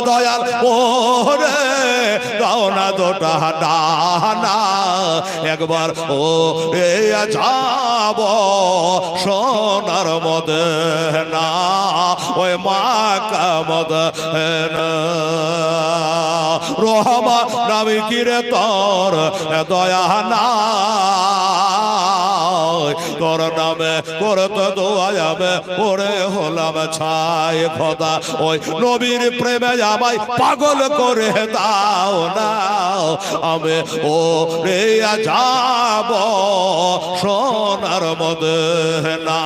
দয়াল ওরে দাও না দুটা ডানা একবার ও এ যাব সোনার মদিনা ওই মাকা মদিনা রহমান নামি কিরে তোর দয়া না তোর নামে করতে দোয়া যাবে ওরে হলাম ছাই খোদা ওই নবীর প্রেমে আমায় পাগল করে দাও না আমি ও রে যাব সোনার মদিনা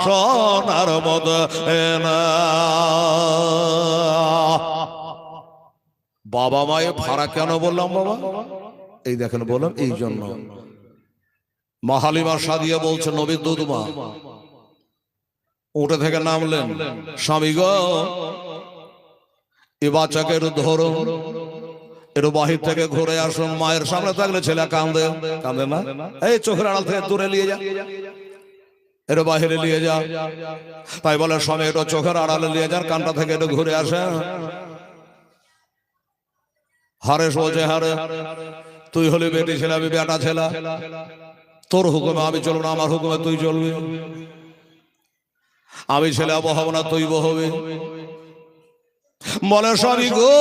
সোনার মদিনা বাবা মায়ের ভাড়া কেন বললাম বাবা এই দেখেন বললাম এই জন্য মা হালিমা সাদিয়া বলছে নবীর দুধমা উঠে থেকে নামলেন স্বামী গো এ বাচ্চাকে একটু ধরো একটু বাহির থেকে ঘুরে আসুন মায়ের সামনে থাকলে ছেলে কান্দে কান্দে না এই চোখের আড়াল থেকে দূরে নিয়ে যা একটু বাহিরে নিয়ে যা তাই বলে স্বামী একটু চোখের আড়ালে নিয়ে যান কানটা থেকে একটু ঘুরে আসে হারেস বলছে হারে তুই হলি বেটি ছেলে আমি বেটা ছেলে তোর হুকুমে আমি চলবো না আমার হুকুমে তুই চলবি আমি ছেলে বহব না তুই বহবি বলে স্বামী গো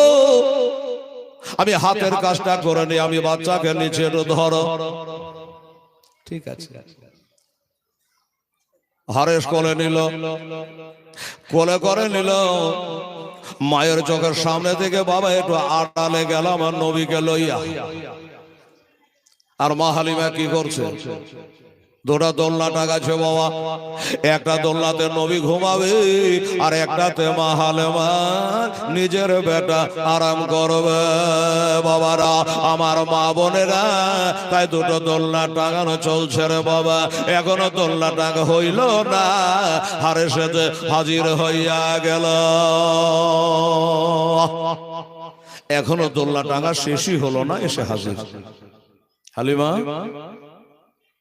আমি হাতের কাজটা করে নি আমি বাচ্চাকে নিচে ধরো ঠিক আছে হারেস কোলে নিল কোলে করে নিল মায়ের চোখের সামনে থেকে বাবা একটু আড়ালে গেলাম আর নবীকে লইয়া আর মা হালিমা কি করছে দুটা দোলনা টাকাছে বাবা একটা দোলনাতে নবী ঘুমাবে আর একটাতে মা হালিমা নিজের বেটা আরাম করবে বাবারা আমার মা বোনেরা তাই দুটো দোলনা টাঙানো চলছে রে বাবা এখনো দোলনা টাকা হইল না হারে সেজে হাজির হইয়া গেল এখনো দোলনা টাঙা শেষই হলো না এসে হাজির হালিমা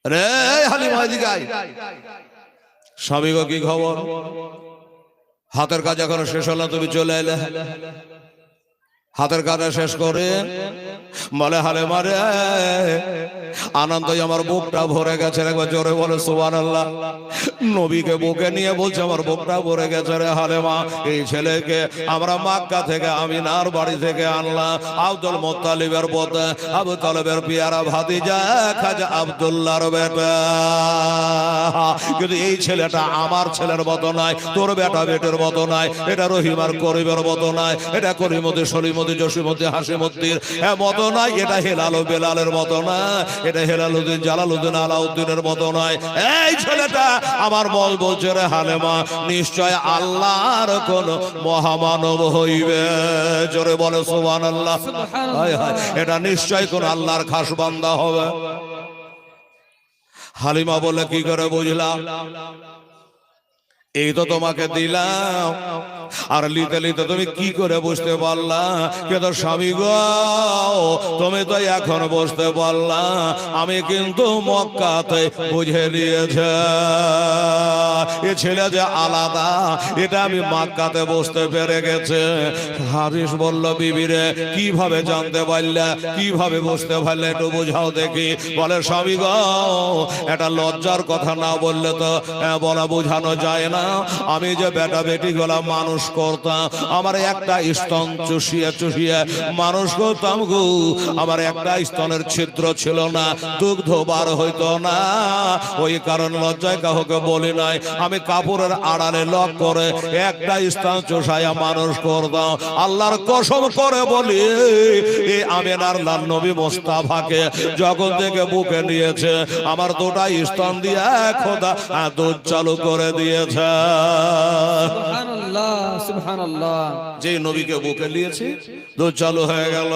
রে হালিমা এদিকে আয় স্বামী গো কি খবর হাতের কাজ এখনো শেষ হলো তুমি চলে এলে হাতের কাজ শেষ করে বলে হালিমা রে আনন্দ আমার বুকটা ভরে গেছে একবার জোরে বলে সুবহানাল্লাহ নবীকে বুকে নিয়ে বলছে আমার বুকটা ভরে গেছে রে হালিমা এই ছেলেকে আমরা মক্কা থেকে আমিনার বাড়ি থেকে আনলাম আব্দুল মুত্তালিবের পুত্র আবু তালেবের পিয়ারা ভাতিজা খাজা আব্দুল্লাহর বেটা কিন্তু এই ছেলেটা আমার ছেলের মতো নয় তোর বেটা বেটের মতো নয় এটা রহিমার করিমের মতো নয় এটা করিমতি সলিমতি জসিমতি হাসিমতির মতো নয় এটা হেলাল ও বেলালের মতো না এটা হেলালুদ্দিন জালালুদ্দিন আলাউদ্দিনের মতো নয় এই ছেলেটা আমার বল বলছে রে হালিমা নিশ্চয় আল্লাহর কোন মহামানব হইবে জোরে বলে সুবহানাল্লাহ এটা নিশ্চয় কোন আল্লাহর খাস বান্দা হবে হালিমা বলে কি করে বুঝলাম এই তো তোমাকে দিলাম আর লিতে লিতে তুমি কি করে বুঝতে পারলা কিন্তু স্বামী গো তুমি তো এখন বুঝতে পারলা আমি কিন্তু মক্কাতে বুঝে নিয়েছে এ ছেলে যে আলাদা এটা আমি মক্কাতে বুঝতে পেরে গেছে হারিস বলল বিবিরে কিভাবে জানতে পারলে কিভাবে বুঝতে পারলে একটু বোঝাও দেখি বলে স্বামী গো এটা লজ্জার কথা না বললে তো বলা বোঝানো যায় না আমি যে বেটা বেটি গুলা মানুষ করতাম আমার একটা স্তন চুষিয়ে চুষিয়ে মানুষ করতাম গো আমার একটা স্তনের ছিদ্র ছিল না দুগ্ধ বার হইতো না ওই কারণ লজ্জায় কাউকে বলি নাই আমি কাপড়ের আড়ালে লক করে একটা স্তন চুষাইয়া মানুষ করতাম আল্লাহর কসম করে বলি এই আমিনার লাল নবী মুস্তাফাকে যখন থেকে বুকে নিয়েছে আমার দুটা স্তন দিয়ে খোদা দুধ চালু করে দিয়েছে সুবহানাল্লাহ সুবহানাল্লাহ যে নবীকে বুকে নিয়েছে দুধ চালু হয়ে গেল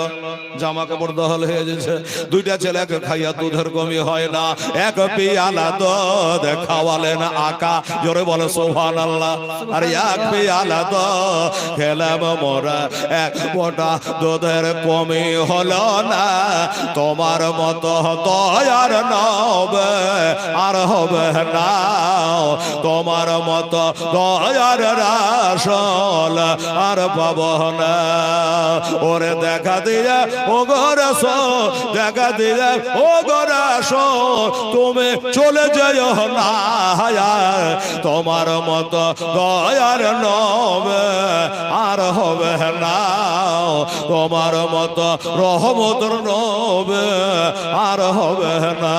জামা কাপড় দহল হয়ে গেছে দুইটা ছেলেকে খাইয়া দুধের কমি হয় না এক পিয়ালা দুধ খাওয়ালেন আকা জোরে বলে সুবহানাল্লাহ আর এক পিয়ালা দুধ খেলাম মোরা এক মোটা দুধের কমি হলো না তোমার মতো দয়ার নবে আর হবে না তোমার মতো মতো দয়ার রাসূল আর পাবো না। ওরে দেখা দিয়ে ও গো রাসূল, দেখা দিয়ে ও গো রাসূল, তুমি চলে যাও না, তোমার মতো দয়ার নবে আর হবে না, তোমার মতো রহমতের নবে আর হবে না।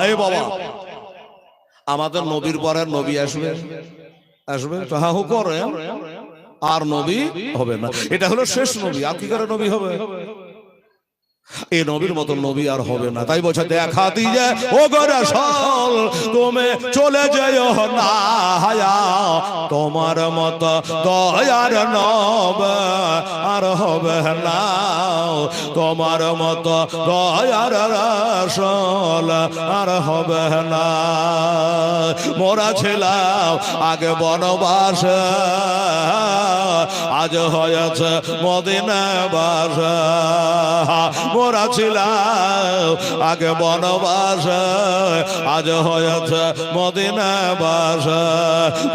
এই বাবা, আমাদের নবীর পরে নবী আসবে, আসবে তো হা হু করে, আর নবী হবে না। এটা হলো শেষ নবী, আর কি করে নবী হবে? এই নবীর মতো নবী আর হবে না। তাই বলছে দেখা দিয়ে ও গো রাসূল, তুমি চলে যাও না, তোমার মতো দয়ার নবে আর হবে না, তোমার মতো দয়ার রাসূল আর হবে না। মোরা ছিলাম আগে বনবাসে, আজ হয়েছে মদিনা বাস। মোরা ছিলাম আগে বনবাস, আজ হয়েছে মদিনা বাস।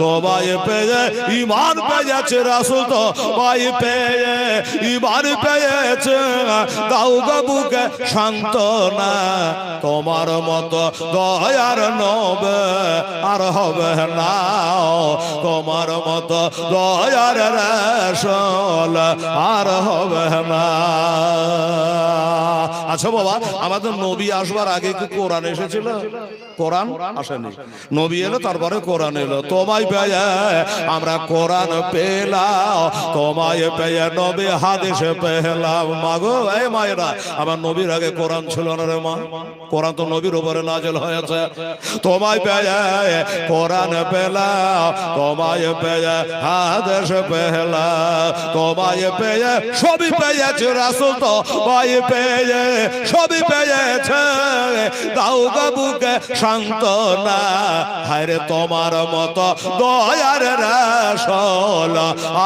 তোমায় পেয়ে ঈমান পেয়েছে রাসূল, তো ভাই পেয়ে ঈমান পেয়েছে, দাও গো বুকে সান্ত্বনা, তোমার মতো দয়ার নবে আর হবে না, তোমার মতো দয়ার রাসূল আর হবে না। আচ্ছা বাবা, আমাদের নবী আসবার আগে কি কোরআন এসেছিল? কোরআন আসেনি। নবী এলো, তারপরে কোরআন এলো। তোমায় পেয়ে আমরা কোরআন পেলাম, তোমায় পেয়ে নবী হাদিস পেলাম। মাগো এই মায়েরা, আমার নবীর আগে কোরআন ছিল না রে মা, কোরআন তো নবীর উপরে নাযিল হয়েছে। তোমায় পেয়ে কোরআন পেলাম, তোমায় পেয়ে হাদিস পেলাম, তোমায় পেয়ে সবই পেয়েছে রাসূল, তো ভাই পেয়ে সবই পেয়েছে, দাও গো বুকে সান্ত্বনা, হায়রে তোমার মতো দয়ার রাসূল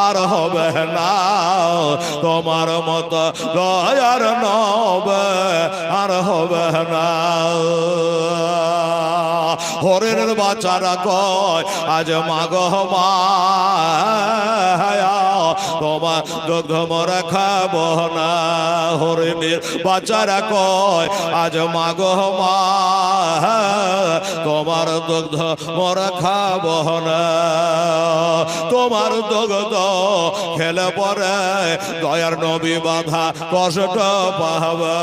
আর হবে না, তোমার মতো দয়ার নবে আর হবে না। হরিণের বাচ্চারা কয় আজ মাগো মা, তোমার দুগ্ধ মোরা খাবো না। হরিণের বাচ্চারা কয় আজ মাগো মা, তোমার দুগ্ধ মোরা খাবো না। তোমার দুগ্ধ খেলে পরে দয়ার নবী বাধা কষ্ট পাবে,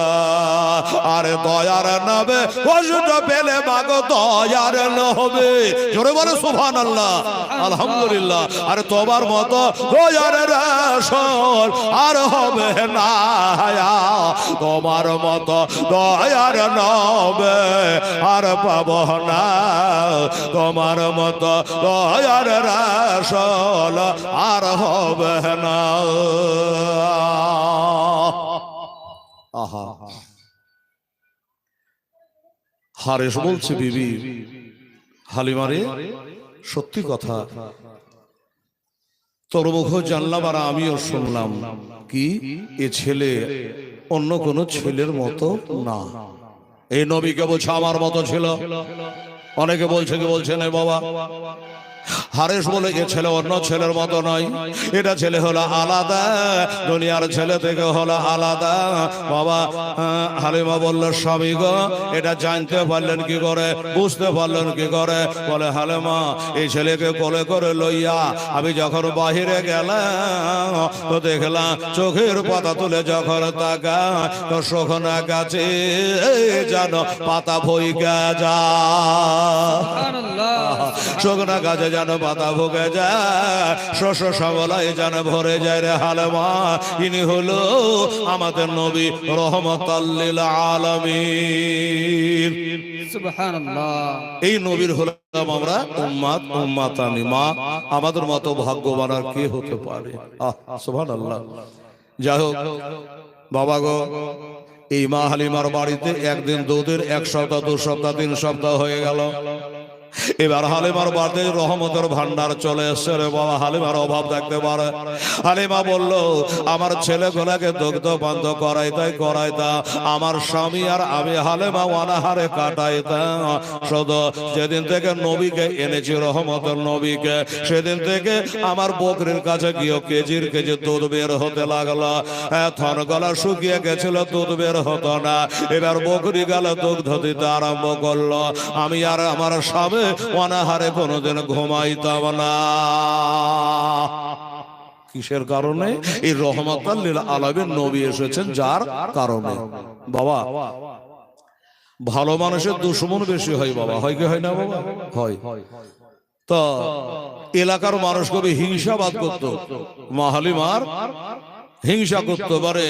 আরে দয়ার নবে কষ্ট পেলে মাগো দয়ার নবে। জোরে বলে সুবহানাল্লাহ, আলহামদুলিল্লাহ। আরে তোমার মতো দয়ার রাসূল আর হবে না, তোমার মতো দয়ার নবে আর পাবো না, তোমার মতো দয়ার রাসূল আর হবে না। আহা, হারেস বলছে বিবি হালিমারে, সত্যি কথা, তোর মুখ জানলাম আর আমিও শুনলাম, কি এ ছেলে অন্য কোন ছেলের মতো না। এই নবীকে বলছে আমার মতো ছিল। অনেকে বলছে কি বলছে না বাবা, হারেস বলে এ ছেলে অন্য ছেলের মতো নয়, এটা ছেলে হলো আলাদা, দুনিয়ার ছেলে থেকে হলো আলাদা। বাবা হালিমা বলল স্বামী গো, এটা জানতে পারলেন কি করে, বুঝতে পারলেন কি করে? বলে হালিমা, এই ছেলেকে কোলে করে লইয়া আমি যখন বাহিরে গেলাম তো দেখলাম চোখের পাতা তুলে যখন তাকা তো শোকনা গাছে যেন পাতা ভইগা যা, শোকনা গাছে যেন পাতা ভুগে যায়, শস্য শ্যামলায় যেন ভরে যায় রে হালিমা। ইনি হলো আমাদের নবী রহমাতাল লিল আলামিন। সুবহানাল্লাহ। এই নবীর হলাম আমরা উম্মাত, উম্মাতানি। মা, আমাদের মতো ভাগ্যবান আর কে হতে পারে? সুবহানাল্লাহ। যাই হোক বাবা গো, এই মা হালিমার বাড়িতে একদিন দুদিন, এক সপ্তাহ, 2 সপ্তাহ, 3 সপ্তাহ হয়ে গেল। এবার হালিমার বাড়িতে রহমতের ভান্ডার চলে এসছে রে বাবা, হালিমার অভাব থাকতে পারে। হালিমা বলল, আমার ছেলেগুলাকে দুগ্ধ বন্ধ করাইতা আমার স্বামী আর আমি হালিমা অনাহারে কাটাইতা। শুধু যেদিন থেকে নবীকে এনেছি, রহমতের নবীকে, সেদিন থেকে আমার বকরির কাছে গিয়ে কেজির কেজি দুধ বের হতে লাগলো। থন গলা শুকিয়ে গেছিল, দুধ বের হতো না। এবার বকরি গেল দুগ্ধ দিতে আরম্ভ করলো। আমি আর আমার স্বামী অনাহারে কোনোদিন ঘুমাইতাম না। কিসের কারণে? এই রহমাতুল লিল আলামিন নবী এসেছেন যার কারণে। বাবা, ভালো মানুষের দুশমন বেশি হয় বাবা, হয় কি হয় না বাবা? হয়। তো এলাকার মানুষ কবি হিংসাবাদ করতো, মা হালিমার হিংসা করতে পারে।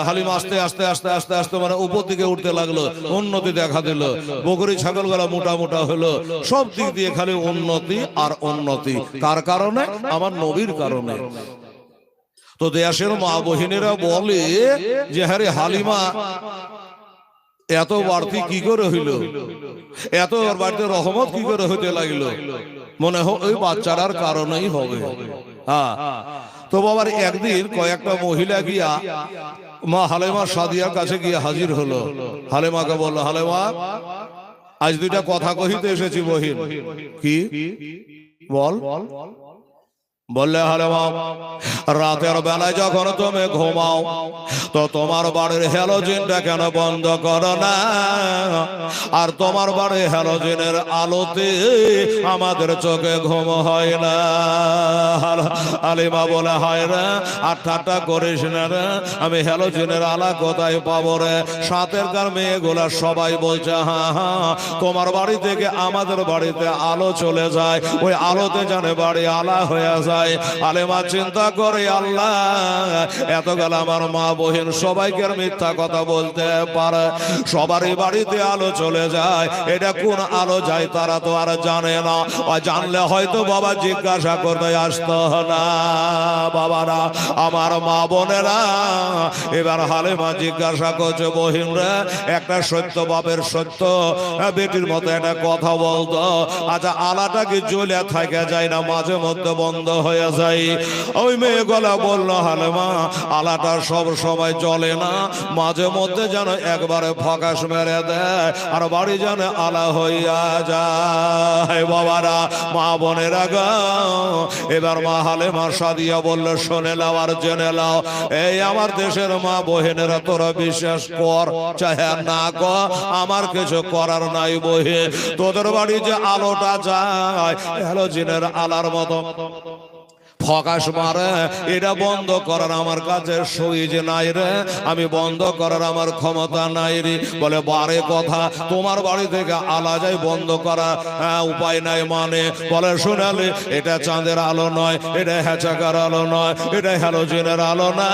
হালিমা আস্তে আস্তে আস্তে আস্তে আস্তে মানে উপর দিকে উঠতে লাগলো, উন্নতি দেখা দিল, বকরি ছাগল গুলা মোটা মোটা হলো, সব দিক দিয়ে খালি উন্নতি আর উন্নতি। কার কারণে? আমার নবীর কারণে। তো দেশের মা বহিনীরা বলে যে হ্যাঁ রে, হালিমা এত বাড়তি কি করে হইল, এত বাড়িতে রহমত কি করে হইতে লাগলো? মনে হয় ওই বাচ্চারার কারণেই হবে। হ্যাঁ, তো বাবার একদিন কয়েকটা মহিলা গিয়া মা হালিমা সাদিয়ার কাছে গিয়ে হাজির হলো। হালিমাকে বললো, হালিমা আজ দুইটা কথা কহিতে এসেছি বহিন। কি বল? বললে, হালিমা রাতের বেলায় যখন তুমি ঘুমাও তো তোমার বাড়ির হ্যালোজেনটা কেন বন্ধ করো না? আর তোমার বাড়ির হ্যালোজেনের আলোতে আমাদের চোখে ঘুম হয় না। হালিমা বলে, হয় রে, আর ঠাট্টা করিস না রে, আমি হ্যালোজেনের আলা কোথায় পাবো রে? সাতেরকার মেয়েগুলা সবাই বলছে হ্যাঁ হ্যাঁ, তোমার বাড়ি থেকে আমাদের বাড়িতে আলো চলে যায়, ওই আলোতে জানে বাড়ি আলা হয়ে যায়। হালিমা চিন্তা করে, আল্লাহ এত গেল আমার মা বহিন সবাইকে মিথ্যা কথা বলতে পারে, সবারই বাড়িতে আলো চলে যায়, এটা কোন আলো যায় তারা তো আর জানে না। জানলে হয়তো বাবা জিজ্ঞাসা করতে আসতো না। বাবারা, আমার মা বোনেরা, এবার হালিমা জিজ্ঞাসা করছে, বহিন রে, একটা সত্য বাপের সত্য বেটির মতো একটা কথা বলতো, আচ্ছা আলাটা কি জ্বলে থাকে যায় না, মাঝে মধ্যে বন্ধ হয়ে যায়? ওই মেয়ে গলা বলল, হালিমা আলাটা সব সময় জ্বলে না, মাঝে মধ্যে যেন একবারে ফকাশ মেরে দেয় আর বাড়ি যেন আলা হইয়া যায়। বাবারা, মা বোনেরা গো, এবার মা হালিমা সাদিয়া বলল, শুনে নাও আর জেনে নাও, এই আমার দেশের মা বহিনেরা, তোরা বিশ্বাস কর চাহে না কর, আমার কিছু করার নাই বহে। তোদের বাড়ি যে আলোটা যায় হ্যালোজেনের আলার মতো ফকাশ মারে, এটা বন্ধ করার আমার কাছে সুইচ নাই রে, আমি বন্ধ করার আমার ক্ষমতা নাই রে। বলে, বারে কথা, তোমার বাড়ি থেকে আলা যায় বন্ধ করা উপায় নাই মানে? বলে, শোনালে এটা চাঁদের আলো নয়, এটা হ্যাচাকার আলো নয়, এটা হ্যালোজেনের আলো না,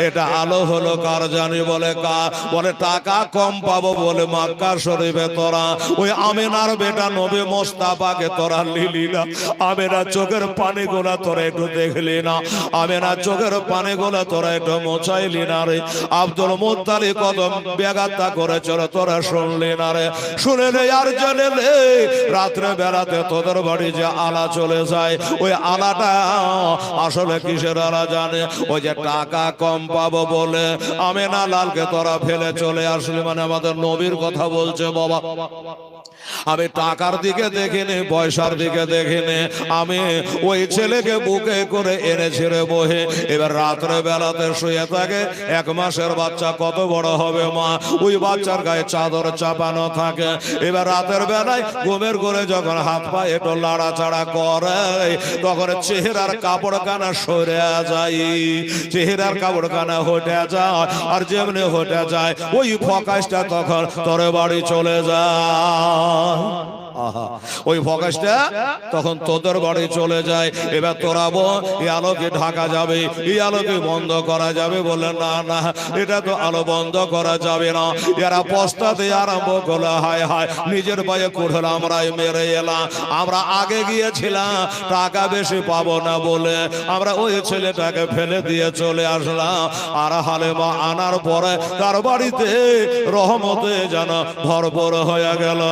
এটা আলো হলো কার জানি? বলে কার? বলে, টাকা কম পাবো বলে মক্কা শরীফে তোরা ওই আমেনার বেটা নবী মোস্তাফাকে তোরা লিলি না, আমেনার চোখের পানি গোলা তোরা একটু দেখলি না, আমেনার চোখের পানি গোলা তোরা একটু মোছাইলি না রে, আব্দুল মুত্তালিব কত বেগাত্তা করেছিল তোরা শুনলি না রে? শুনে নে আর জেনে নে, রাত্রে বেলাতে তোদের বাড়ি যে আলা চলে যায়, ওই আলাটা আসলে কিসের আলা জানে? ওই যে টাকা কম পাবো বলে আমেনা লালকে তোরা ফেলে চলে আসলি, মানে আমাদের নবীর কথা বলছে বাবা। আমি টাকার দিকে দেখিনি, পয়সার দিকে দেখিনি, আমি ওই ছেলেকে বুকে করে এনেছি রে বহে। এবার রাত্রে বেলাতে শুয়ে থাকে, 1 মাসের বাচ্চা কত বড় হবে মা, ওই বাচ্চার গায়ে চাদর চাপানো থাকে। এবার রাতের বেলায় ঘুমের ঘরে যখন হাত পা একটু লাড়াচাড়া করে, তখন চেহারার কাপড় কানা সরে যায়, চেহারার কাপড় কানা হটে যায়, আর যেমনি হটে যায় ওই ফকাশটা তখন তোর বাড়ি চলে যায়। ওই ফকাশটা তখন তোদের বাড়ি চলে যায়। এবার তোরাবো এই আলোকে ঢাকা যাবে, এই আলোকে বন্ধ করা যাবে? বলে, না না, এটা তো আলো বন্ধ করা যাবে না। এরা পস্তাতে আরম্ভ করলো, হায় হায়, নিজের পায়ে কুড়াল আমরাই মেরে এলাম, আমরা আগে গিয়েছিলাম টাকা বেশি পাবো না বলে আমরা ওই ছেলেটাকে ফেলে দিয়ে চলে আসলাম। আর হালিমা আনার পরে তার বাড়িতে রহমতে যেন ভরপুর হয়ে গেল।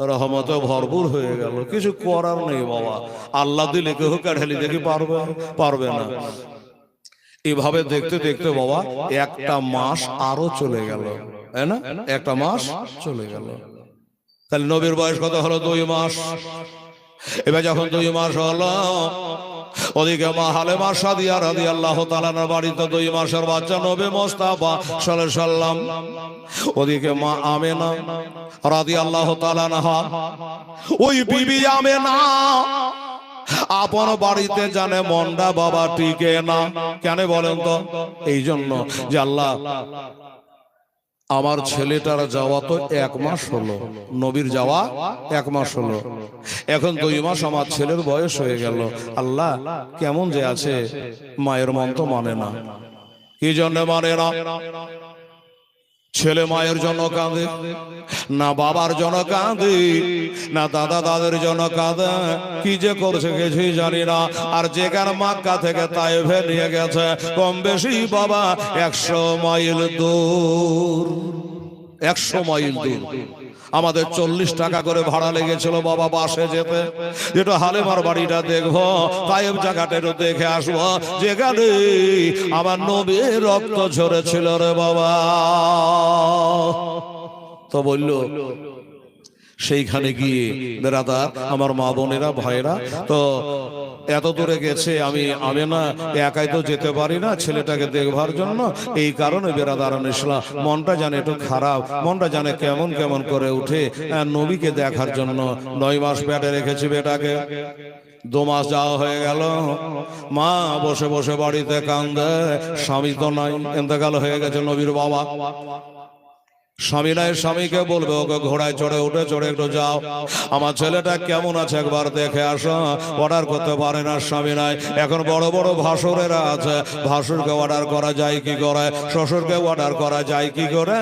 রহমতে ভরপুর হয়ে গেল। কিছু করার নেই বাবা, আল্লাহ দিলে কেউ কাঠালি দেখি পারবে না। এভাবে দেখতে দেখতে বাবা একটা মাস আরো চলে গেল, তাই না? একটা মাস চলে গেল। তাহলে নবীর বয়স কত হলো? 2 মাস। এবার যখন 2 মাস হলো, ওদিকে মা হালেমা সাদিয়া রাদিয়াল্লাহু তাআলা বাড়িতে 2 মাসের বাচ্চা নবী মুস্তাফা সাল্লাল্লাহু আলাইহি সাল্লাম। ওদিকে মা আমেনা রাদিয়াল্লাহু তাআলা আনহা, ওই বিবি আমেনা আপন বাড়িতে জানে মনটা বাবা টিকে না। কেন বলেন তো? এই জন্য যে আল্লাহ আমার ছেলেটার যাওয়া তো 1 মাস হলো, নবীর যাওয়া 1 মাস হলো, এখন 2 মাস আমার ছেলের বয়স হয়ে গেল। আল্লাহ কেমন যে আছে, মায়ের মন তো মানে না। কি জন্য মানে না? ছেলে মায়ের জন্য কাঁদে না, বাবার জন্য কাঁদে না, দাদা দাদের জন্য কাঁদে, কি যে করছে কিছুই জানি না। আর যেখানে মক্কা থেকে তায়েফে নিয়ে গেছে কম বেশি বাবা 100 মাইল দূর, 100 মাইল দূর। আমাদের 40 টাকা করে ভাড়া লেগেছিল বাবা বাসে যেতে, যেটা হালেমার বাড়িটা দেখবো, তায়েব জায়গাটা দেখে আসবো, যেখানে আমার নবীর রক্ত ঝরেছিল রে বাবা। তো বললো সেইখানে গিয়ে বেরাদার আমার মা বোনেরা ভাইরা, তো এত দূরে গেছে, আমি না একাই তো যেতে পারি না ছেলেটাকে দেখবার জন্য, এই কারণে বেরাদার ইসলাম মনটা জানে একটু খারাপ, মনটা জানে কেমন কেমন করে উঠে নবীকে দেখার জন্য। 9 মাস পেটে রেখেছি বেটাকে, 2 মাস যাওয়া হয়ে গেল, মা বসে বসে বাড়িতে কান্দে, স্বামী তো নাই, ইন্তেকাল হয়ে গেছে নবীর বাবা। স্বামী নাই, স্বামীকে বলবে ওকে ঘোড়ায় চড়ে উঠে একটু যাও, আমার ছেলেটা কেমন আছে একবার দেখে আসো। অর্ডার করতে পারে না, স্বামী নাই। এখন বড় বড় ভাসুরেরা আছে, ভাসুরকে অর্ডার করা যায় কি করে, শ্বশুরকে অর্ডার করা যায় কি করে।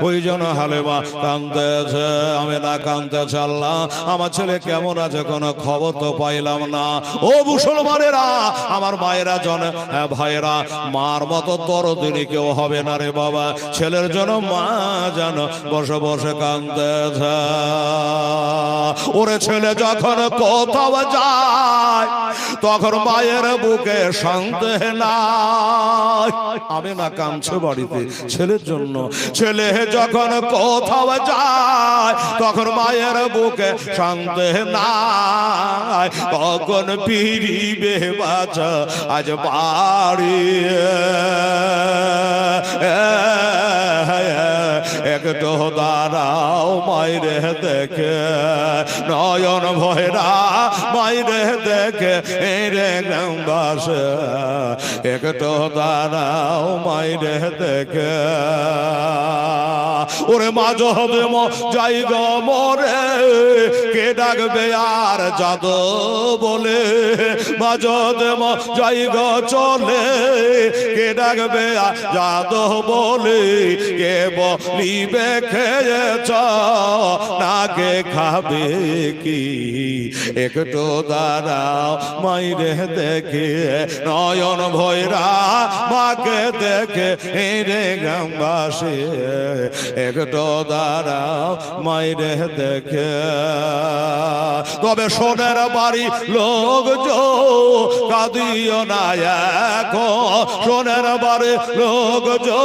ওই জন্য হালেমা কাঁদতেছে, আমি না কাঁদতেছে, আল্লাহ আমার ছেলে কেমন আছে কোনো খবর তো পাইলাম না। ও মুসলমানেরা, আমার মায়েরা জন ভাইয়েরা, মার মতো দরদিনী কেউ হবে না রে বাবা। ছেলের জন্য মা জানো বসে বসে কাঁদতেছে। ওরে ছেলে যখন কোথাও যায় তখন মায়ের বুকে শান্তি নাই। আমি না কাঁদছে বাড়িতে ছেলের জন্য। ছেলে যখন কোথাও যায় তখন মায়ের বুকে শান্তি নাই। তখন ফিরিবে বাচ্চা আজ বাড়ি, একটু দাঁড়াও মাইরে দেখে, নয়ন ভয়রা মাইরে দেখে রে গ্রামবাসে, একটু দাঁড়াও মাইরে দেখে। ওরে মাঝ হবে যাই গো মরে, কে ডাকবে আর যাদো বলে, মাঝ দেব যাই গো চলে, কে ডাকবে আর যাদো বলে, কে বলিবে খেয়েছ না কে খাবে কি, একটু দাঁড়াও মাইরে দেখে, নয়ন ভৈরা মাকে দেখে রে গ্রামবাসী, একটু দাঁড়াও মাইরে দেখে। তবে সোনের বাড়ি লোক যো কাঁদিও না এখন, সোনের বাড়ি লোক যো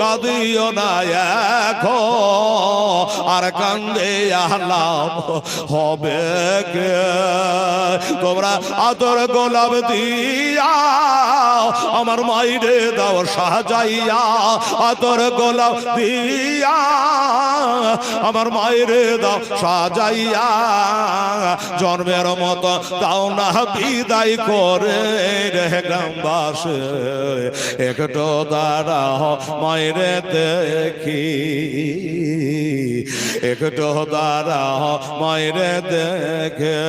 কাঁদিও না এখন, আর কান্দে আলাপ হবে কে। তোমরা আতর গোলাপ দিয়া আমার মাইরে দাও সাজাইয়া, আতর গোলাপ দিয়া আমার মাইরে দাও সাজাইয়া, জন্মের মতো তাও না বিদায় করে রে গ্রামবাসী, একটু দাঁড়াও মাইরে দেখি, একটু দাঁড়াও মাইরে দেখে।